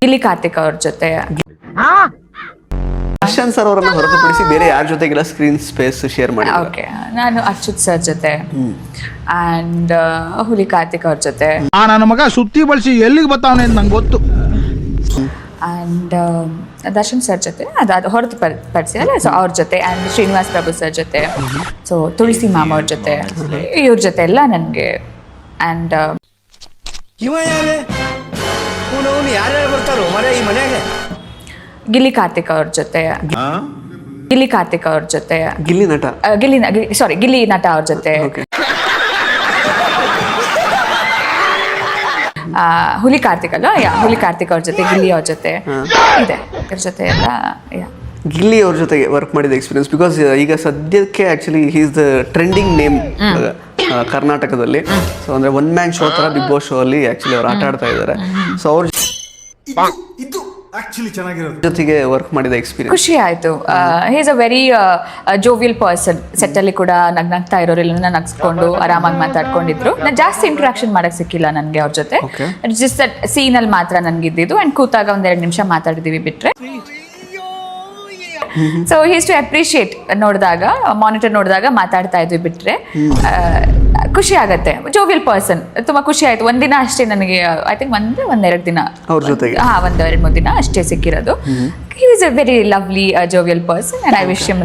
ಗಿಲ್ಲಿ ಕಾರ್ತಿಕ್ ಅವ್ರ ಜೊತೆ. ದರ್ಶನ್ ಸರ್ ಅವರನ್ನ ಹೊರತುಪಡಿಸಿ ಬೇರೆ ಯಾರ ಜೊತೆಗೆಲ್ಲ ಸ್ಕ್ರೀನ್ ಸ್ಪೇಸ್ ಶೇರ್ ಮಾಡಿ? ಓಕೆ, ನಾನು ಅಚ್ಯುತ್ ಸರ್ ಜೊತೆ ಅಂಡ್ ಹುಲಿ ಕಾರ್ತಿಕ್ ಅವ್ರ ಜೊತೆ ನನ್ನ ಮಗ ಸುತ್ತಿ ಬಳಸಿ ಎಲ್ಲಿಗೆ ಬರ್ತಾವನೆ ಅಂತ ನಂಗೆ ಗೊತ್ತು. ಅಂಡ್ ದರ್ಶನ್ ಸರ್ ಜೊತೆ ಅದು ಹೊರತುಪಡಿಸಿ ಅಲ್ಲ, ಸೊ ಅವ್ರ ಜೊತೆ ಅಂಡ್ ಶ್ರೀನಿವಾಸ್ ಪ್ರಭು ಸರ್ ಜೊತೆ, ಸೊ ತುಳಸಿ ಮ್ಯಾಮ್ ಅವ್ರ ಜೊತೆ, ಇವ್ರ ಜೊತೆ ಎಲ್ಲ ನನಗೆ. ಅಂಡ್ ಯಾರ್ಯಾರು ಬರ್ತಾರೋ ಮನೆ ಈ ಮನೆಗೆ? ಗಿಲ್ಲಿ ಕಾರ್ತಿಕ್ ಅವ್ರ ಜೊತೆ, ಗಿಲ್ಲಿ ಕಾರ್ತಿಕ್ ಅವ್ರ ಜೊತೆ, ಗಿಲ್ಲಿ ನಟ, ಗಿಲ್ಲಿ ನಟ ಅವ್ರ ಜೊತೆ, ಹುಲಿ ಕಾರ್ತಿಕ್ ಅಲ್ಲ, ಹುಲಿ ಕಾರ್ತಿಕ್ ಅವ್ರ ಜೊತೆ, ಗಿಲ್ಲಿ ಅವ್ರ ಜೊತೆ ಇದೆ, ಇದ್ರ ಜೊತೆ ಎಲ್ಲ. ಗಿಲ್ಲಿ ಅವ್ರ ಜೊತೆಗೆ ವರ್ಕ್ ಮಾಡಿದ ಎಕ್ಸ್ಪೀರಿಯನ್ಸ್, ಬಿಕಾಸ್ ಈಗ ಸದ್ಯಕ್ಕೆ actually he is the trending name ಕರ್ನಾಟಕದಲ್ಲಿ. ಸೊ ಅಂದ್ರೆ ಒನ್ ಮ್ಯಾನ್ ಶೋ ತರ ಬಿಗ್ ಬಾಸ್ ಶೋ ಅಲ್ಲಿ ಆಕ್ಚುಲಿ ಅವ್ರು ಆಟ ಆಡ್ತಾ ಇದ್ದಾರೆ. ಸೊ ಅವ್ರ ಜೊತೆಗೆ ವರ್ಕ್ ಮಾಡಿದ ಎಕ್ಸ್ಪೀರಿಯನ್ಸ್ ಖುಷಿ ಆಯ್ತು. ಹಿ is a very jovial person. Set ಅಲ್ಲಿ ಕೂಡ ನಗ್ನಗ್ತಾ ಇರೋರೆಲ್ಲ ನಗ್ಸ್ಕೊಂಡು ಆರಾಮಾಗಿ ಮಾತಾಡ್ಕೊಂಡಿದ್ರು. ನಾನು ಜಾಸ್ತಿ ಇಂಟ್ರಾಕ್ಷನ್ ಮಾಡಕ್ ಸಿಕ್ಕಿಲ್ಲ ನನಗೆ ಅವ್ರ ಜೊತೆ. ಜಸ್ಟ್ ದಟ್ ಸೀನ್ ಅಲ್ಲಿ ಮಾತ್ರ ನನ್ಗೆ ಇದ್ದಿದ್ದು. ಅಂಡ್ ಕೂತಾಗ ಒಂದೆರಡು ನಿಮಿಷ ಮಾತಾಡಿದೀವಿ ಬಿಟ್ರೆ. So he's to appreciate. ನೋಡಿದಾಗ ಮಾನಿಟರ್ ನೋಡಿದಾಗ ಮಾತಾಡ್ತಾ ಇದ್ವಿ ಬಿಟ್ರೆ ಖುಷಿ ಆಗತ್ತೆ. ಜೋವಿಯಲ್ ಪರ್ಸನ್, ತುಂಬಾ ಖುಷಿ ಆಯ್ತು. ಒಂದಿನ ಅಷ್ಟೇ ನನಗೆ, ಐ ಥಿಂಕ್ ಒಂದೆರಡು ದಿನ ಅವ್ರ ಜೊತೆಗೆ, ಒಂದೆರಡು ಮೂರು ದಿನ ಅಷ್ಟೇ ಸಿಕ್ಕಿರೋದು. He is a very lovely jovial person and I wish him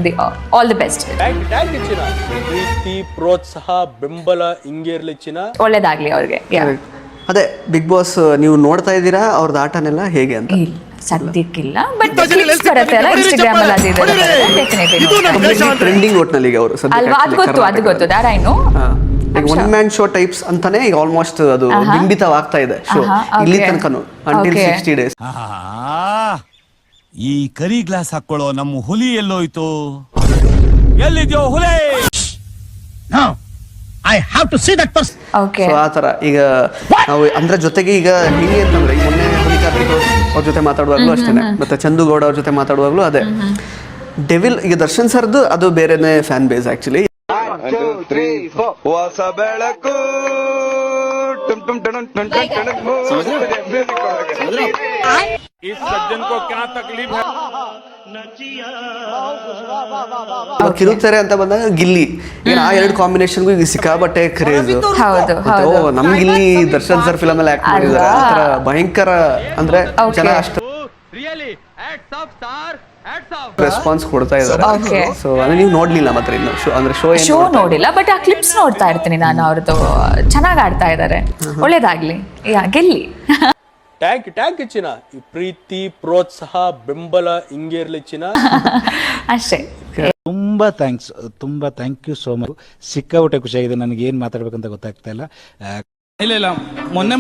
all the best. ಪ್ರೀತಿ, ಪ್ರೋತ್ಸಾಹ, ಬೆಂಬಲ ಹಿಂಗೆ ಇರ್ಲಿ ಚಿನ್ನ. ಒಳ್ಳೇದಾಗ್ಲಿ ಅವ್ರಿಗೆ. ಅದೇ ಬಿಗ್ ಬಾಸ್ ನೀವು ನೋಡ್ತಾ ಇದ್ದೀರಾ ಅವ್ರದ್ದು ಆಟನೆಲ್ಲ ಹೇಗೆ ಅಂತ? ಸದ್ಯಕ್ಕಿಲ್ಲ, ಬಟ್ ಬರುತ್ತೆ ಅಲ್ಲ ಇನ್ಸ್ಟಾಗ್ರಾಮ್ ಅಲ್ಲಿ, ಟ್ರೆಂಡಿಂಗ್ ಒಟ್ನಲ್ಲಿ ಈಗ ಅವರು ಅಲ್ವಾ, ಅದು ಗೊತ್ತು that I know. One man show types ಅಂತಾನೆ ಈಗ ಆಲ್ಮೋಸ್ಟ್ ಅದು ಬಿಂಬಿತವಾಗ್ತಾ ಇದೆ ಶೋ ಇಲ್ಲಿ ತನಕನು, ಅಂಟಿಲ್ 60 days. ಈ ಕರಿ ಗ್ಲಾಸ್ ಹಾಕೊಳ್ಳೋ ನಮ್ಮ ಹುಲಿ ಎಲ್ಲೋಯ್ತು? ಎಲ್ಲಿದ್ಯೋ ಹುಲಿ? I have to see that person. Okay, so ಆ ಥರ ಈಗ ನಾವು ಅಂದ್ರೆ ಜೊತೆಗೆ ಈಗ ಹಿಂಗೆ ಅಂತಂದ್ರೆ ಈಗ ಮೊನ್ನೆ ಹುಲಿ ಕಾರ್ತಿಕ್ ಅವ್ರ ಜೊತೆ ಮಾತಾಡುವಾಗಲೂ ಅಷ್ಟೇ, ಮತ್ತೆ ಚಂದುಗೌಡ ಅವ್ರ ಜೊತೆ ಮಾತಾಡುವಾಗಲೂ ಅದೇ ಡೆವಿಲ್. ಈಗ ದರ್ಶನ್ ಸರ್ದು ಅದು ಬೇರೆನೇ ಫ್ಯಾನ್ ಬೇಸ್ ಆಕ್ಚುಲಿ. ಹೊಸ ಬೆಳಕು ಕಿರುತ್ತಾರೆ ಅಂತ ಬಂದಾಗ ಗಿಲ್ಲಿ, ಈಗ ಆ ಎರಡು ಕಾಂಬಿನೇಷನ್ಗೂ ಈಗ ಸಿಕ್ಕಾಬಟ್ಟೆ ಕ್ರೇಜ್. ನಮ್ ಗಿಲ್ಲಿ ದರ್ಶನ್ ಸರ್ ಫಿಲಮ್ ಅಲ್ಲಿ ಆಕ್ಟ್ ಮಾಡಿದ್ದಾರೆ. ಆ ತರ ಭಯಂಕರ ಅಂದ್ರೆ ಜನ ಅಷ್ಟು ರೆಸ್ಪಾನ್ಸ್ ಕೊಡ್ತಾ ಇದ್ದಾರೆ. ಸೊ ಅಂದ್ರೆ ನೀವು ನೋಡ್ಲಿಲ್ಲ ಮಾತ್ರ ಇನ್ನು ಅಂದ್ರೆ ಶೋ ನೋಡಿಲ್ಲ, ಬಟ್ ಆ ಕ್ಲಿಪ್ಸ್ ನೋಡ್ತಾ ಇರ್ತೀನಿ ನಾನು. ಅವ್ರದ್ದು ಚೆನ್ನಾಗಿ ಆಡ್ತಾ ಇದ್ದಾರೆ. ಒಳ್ಳೇದಾಗ್ಲಿ, ಗೆಲ್ಲಿ. ಟ್ಯಾಂಕ್ ಚಿನ್ನ. ಈ ಪ್ರೀತಿ, ಪ್ರೋತ್ಸಾಹ, ಬೆಂಬಲ ಹಿಂಗೆ ಇರ್ಲಿ ಚಿನ್ನ. ಅಷ್ಟೇ. ತುಂಬಾ ಥ್ಯಾಂಕ್ ಯು ಸೋ ಮಚ್. ಸಿಕ್ಕಾಬಿಟ್ಟೆ ಖುಷಿಯಾಗಿದೆ. ನನಗೆ ಏನ್ ಮಾತಾಡ್ಬೇಕಂತ ಗೊತ್ತಾಗ್ತಾ ಇಲ್ಲ. ಇಲ್ಲ ಮೊನ್ನೆ